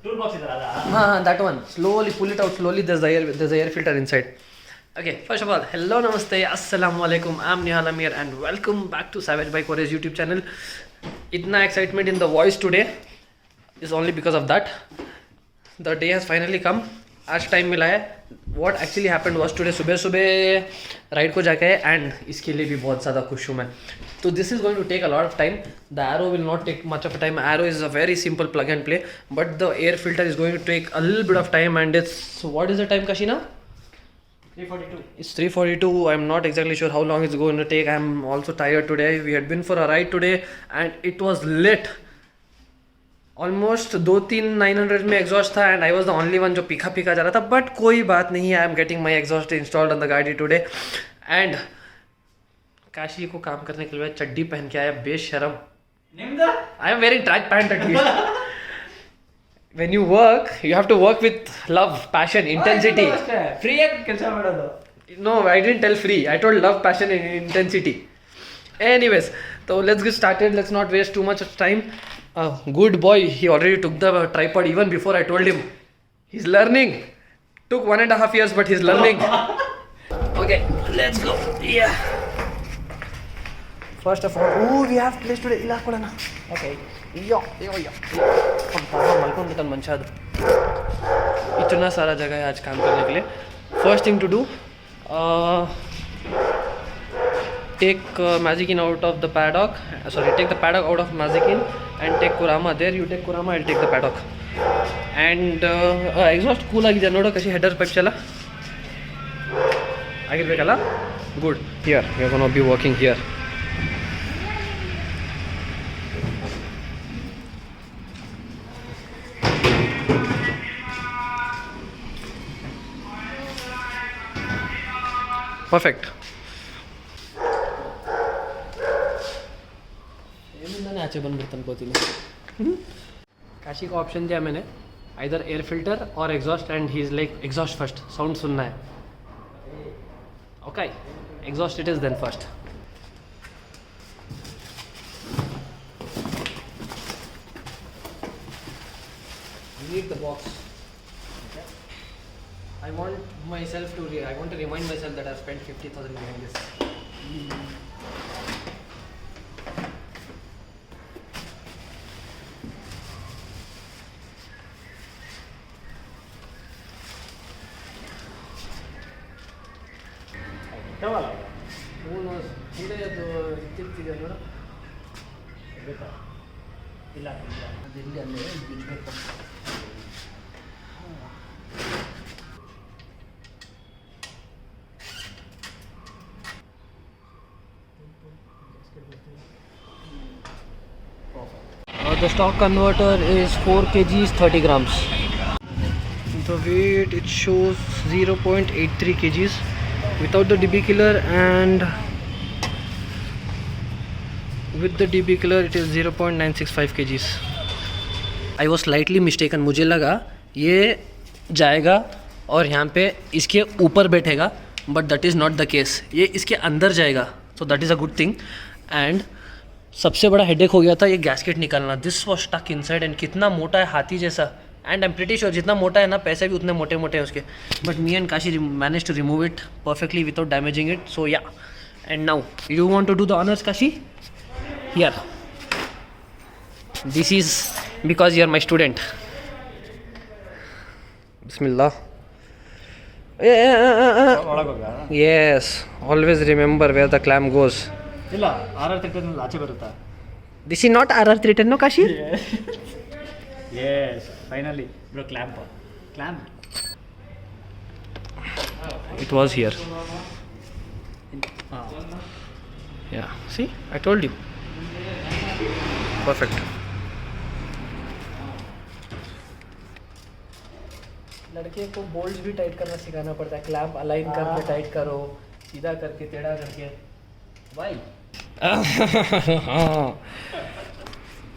Toolbox is there. That one. Slowly pull it out. Slowly, there's the air filter inside. Okay, first of all, hello, namaste, assalamu alaikum. I'm Nihal Amir and welcome back to Savage Bike Warriors YouTube channel. Itna excitement in the voice today is only because of that. The day has finally come. आज time मिला है. What actually happened was today सुबह सुबह ride को जाके and इसके लिए भी बहुत ज़्यादा खुश हूँ मैं. So this is going to take a lot of time. The arrow will not take much of a time. Arrow is a very simple plug and play, but the air filter is going to take a little bit of time. And it's, what is the time, Kashina? 342. It's 3:42. I'm not exactly sure how long it's going to take. I'm also tired today. We had been for a ride today and it was lit. Almost 2-3 900 में exhaust था and I was the only one जो पीखा पीखा जा रहा था. But कोई बात नहीं है. I'm getting my exhaust installed on the गाड़ी today. And काशी को काम करने के लिए चड्डी पहन के आया बेशरम. I am wearing track pant at least. When you work, you have to work with love, passion, intensity. Free ಕೆಲಸ ಮಾಡೋದು. No, I didn't tell free. I told love, passion, and intensity. Anyways, so let's get started. Let's not waste too much of time. Good boy, he already took the tripod even before I told him. He's learning. Took 1.5 years, but he's learning. Okay, let's go. Yeah. First of all, we have place today. Ila kodana. Okay. Yo. मलकों निकल मंशा दो. इतना सारा जगह है आज काम करने के लिए. First thing to do, take Magicin out of the paddock. Sorry, take the paddock out of Magicin and take Kurama. There you take Kurama, I'll take the paddock. And exhaust cool ಆಗಿದೆ ನೋಡೋ ಕಸಿ header pipe ಚಲ ಆಗಿರ್ಬೇಕಲ್ಲ. Good. Here we're gonna be working here. Perfect. आचे बनबिಡ್ತು ಅನ್ಕೋತೀನಿ. काशी को option दिया मैंने, either air filter or exhaust, and he's like exhaust first, sound सुनना है. Okay, exhaust it is then first. You need the box. Okay. I want to remind myself that I've spent 50,000 behind this. ಇಲ್ಲ ಅದಿಲ್ಲಿ ಅಲ್ಲೇ ಬಿಡಬೇಕು. The stock converter is 4 kgs 30 grams. The weight it shows 0.83 kgs without the DB killer, and with the DB killer it is 0.965 kgs. I was slightly mistaken. मुझे लगा ये जाएगा और यहाँ पे इसके ऊपर बैठेगा, but that is not the case. ये इसके अंदर जाएगा, so that is a good thing. And सबसे बड़ा हेडेक हो गया था ये गैस्केट निकालना. This was stuck inside and कितना मोटा है, हाथी जैसा. And I am pretty sure जितना मोटा है ना पैसे भी उतने मोटे मोटे हैं उसके. But me and Kashi manage to remove it perfectly without damaging it. So yeah, and now you want to do the honours Kashi. Here this is because you are my student. बिस्मिल्लाह. Yes, always remember where the clamp goes. ಇಲ್ಲ ಆರ್ ತಿಟ್ಟಲ್ಲಿ ಆಚೆ ಬರುತ್ತಾ. This is not RR 310, no Kashi? Yes, finally. Bro, clamp. It was here. Yeah, see? I told you. Perfect. लड़के को bolts भी tight करना सिखाना पड़ता है. क्लैंप अलाइन करके टाइट करो, सीधा करके टेढ़ा करके. Why?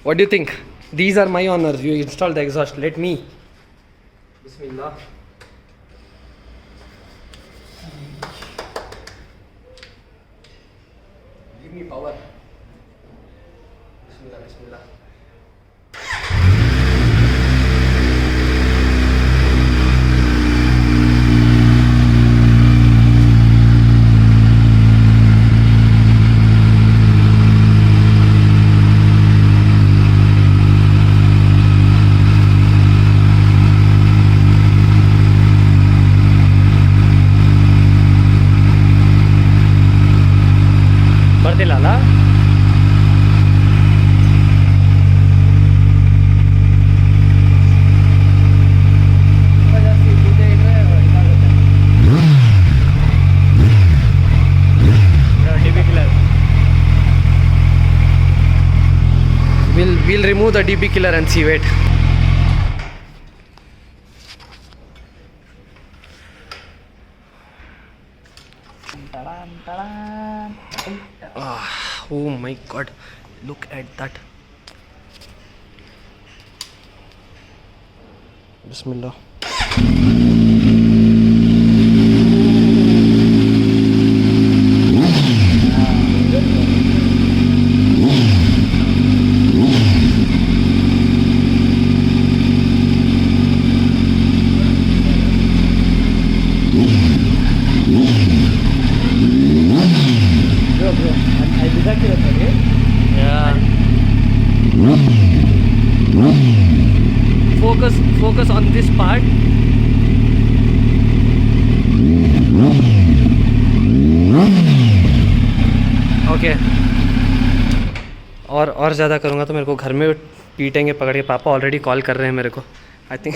What do you think? These are my honors. You installed the exhaust. Let me. Bismillah. Give me power. Bismillah, Bismillah. We'll remove the DB killer and see. Wait. Oh my god, look at that. Bismillah. Yeah. Focus on this part. Okay. और ज़्यादा करूँगा तो मेरे को घर में पीटेंगे पकड़ के. पापा ऑलरेडी कॉल कर रहे हैं मेरे को. I think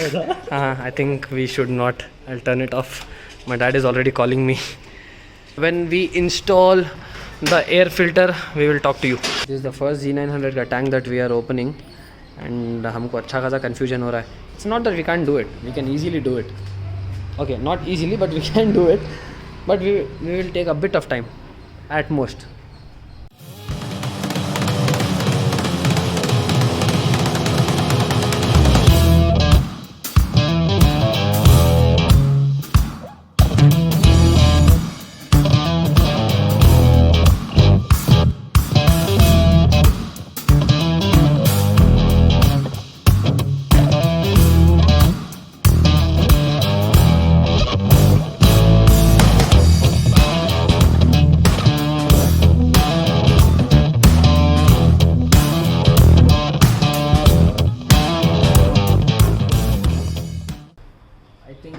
I think we should not. I'll turn it off. My dad is already calling me. When we install the air filter, we will talk to you. This is the first Z900 का tank that we are opening, and हमको अच्छा खासा confusion हो रहा है. It's not that we can't do it. We can easily do it. Okay, not easily, but we can do it. But we will take a bit of time, at most.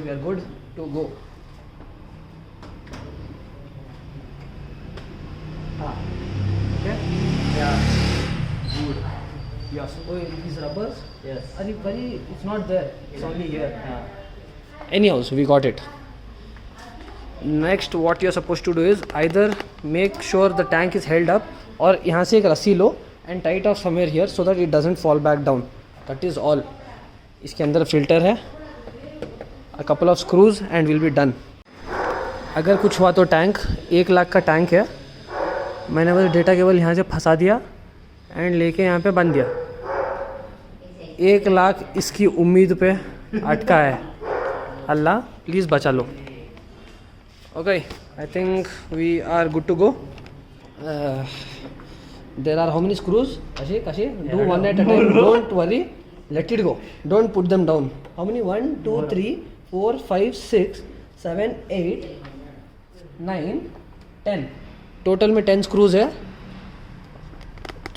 We are good to go. Okay? Yeah. Good. Yes. Oh, these rubbers? Yes. It's not there. It's only here. Anyhow, we got it. Next, what you're supposed to do is either make sure the tank is held up, और यहाँ से एक रस्सी लो and tie it off somewhere here so that it doesn't fall back down. That is all. इसके अंदर filter है. A couple of screws and we'll be done. अगर कुछ हुआ तो टैंक 1 लाख का टैंक है. मैंने बस डेटा केबल यहाँ से फंसा दिया एंड लेके यहाँ पे बंद दिया. 1 लाख इसकी उम्मीद पे अटका है. अल्लाह प्लीज़ बचा लो. Okay, I think we are good to go. There are how many screws? Kashi do one at a time. Don't worry, let it go. Don't put them down. How many? 1 2 3 4 5 6 7 8 9 10. Total में 10 screws है.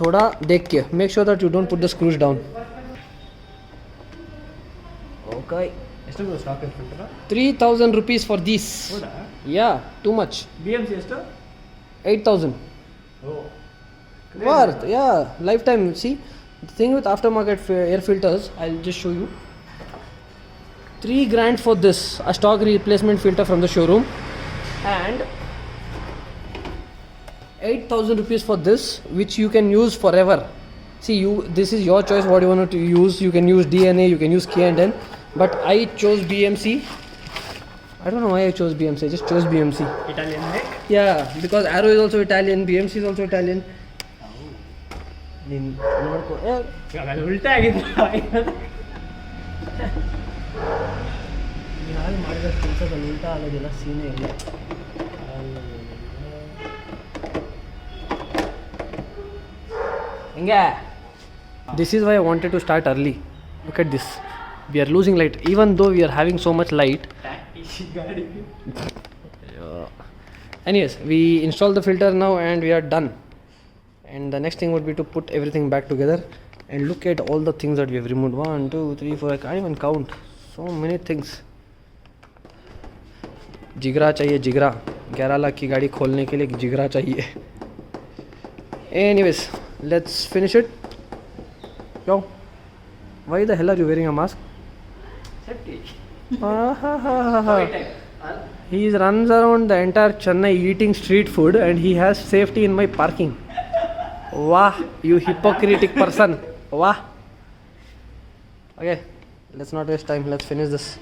थोड़ा देख के make sure that you don't put the screws down. Okay. 3,000 rupees for this. Yeah, too much. BMC ಎಷ್ಟು? 8,000. Oh. Worth, yeah, lifetime. See, the thing with aftermarket air filters, I'll just show you. 3 grand for this, a stock replacement filter from the showroom, and 8,000 rupees for this, which you can use forever. See, this is your choice what you want to use. You can use DNA, you can use K&N, but I chose BMC. I don't know why I chose BMC. I just chose BMC. Italian make? Yeah, because Arrow is also Italian, BMC is also Italian. ಉಲ್ಟಾ ಆಗಿದ್ದು ನಾನು ಮಾಡಿದ ಕೆಲಸದಲ್ಲಿ ಉಲ್ಟಾ ಆಗೋದಿಲ್ಲ, ಸೀನೇ ಇಲ್ಲ. ಹಿಂಗೆ. This is why I wanted to start early. Look at this. We are losing light even though we are having so much light. Anyways, we installed the filter now and we are done. And the next thing would be to put everything back together and look at all the things that we have removed. 1 2 3 4, I can't even count. So many things. जिगरा चाहिए, जिगरा. 11 लाख की गाड़ी खोलने के लिए जिगरा चाहिए. Anyways, let's finish it. Yo, why the hell are you wearing a mask? Safety. He runs around the entire Chennai eating street food and he has safety in my parking. Wow, you hypocritic person. Wow. Okay, let's not waste time. Let's finish this.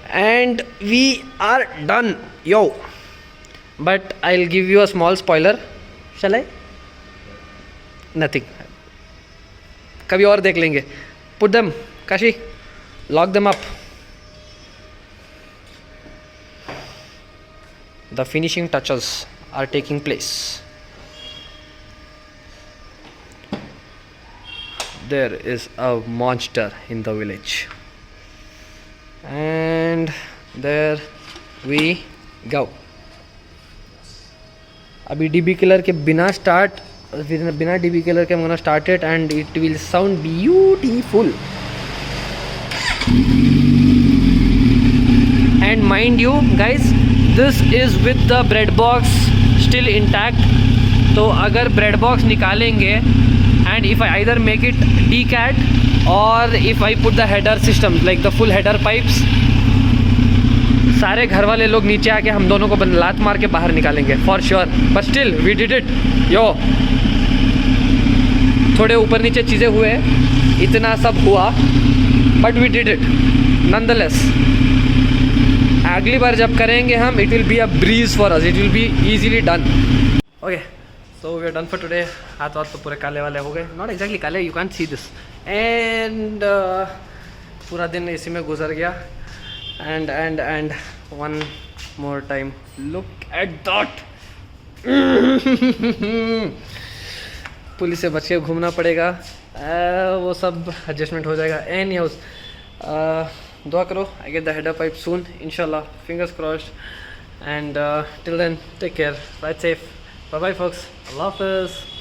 And we are done. Yo. But I'll give you a small spoiler. Shall I? Nothing. कभी और देख लेंगे. Put them, Kashi. Lock them up. The finishing touches are taking place. There is a monster in the village. And there we go. अभी DB killer के बिना DB killer के I'm gonna start it and it will sound beautiful. And mind you guys, this is with the bread box still intact. तो अगर bread box निकालेंगे and if I either make it decat or if I put the header system like the full header pipes, सारे घर वाले लोग नीचे आके हम दोनों को लात मार के बाहर निकालेंगे for sure. But still we did it. Yo, थोड़े ऊपर नीचे चीज़ें हुए, इतना सब हुआ, but we did it nonetheless. अगली बार जब करेंगे हम, it will be a breeze for us. It will be easily done. Okay, so we are done for today. हाथ वाथ तो पूरे काले वाले हो गए. Not exactly काले, you can't see this. And पूरा दिन इसी में गुजर गया. And one more time, look at that. Police से बच के घूमना पड़ेगा. वो सब एडजस्टमेंट हो जाएगा. एनी हाउस, दुआ करो I get the header pipe soon, inshallah, fingers crossed. And till then, take care, ride safe, bye bye folks, Allah Hafiz.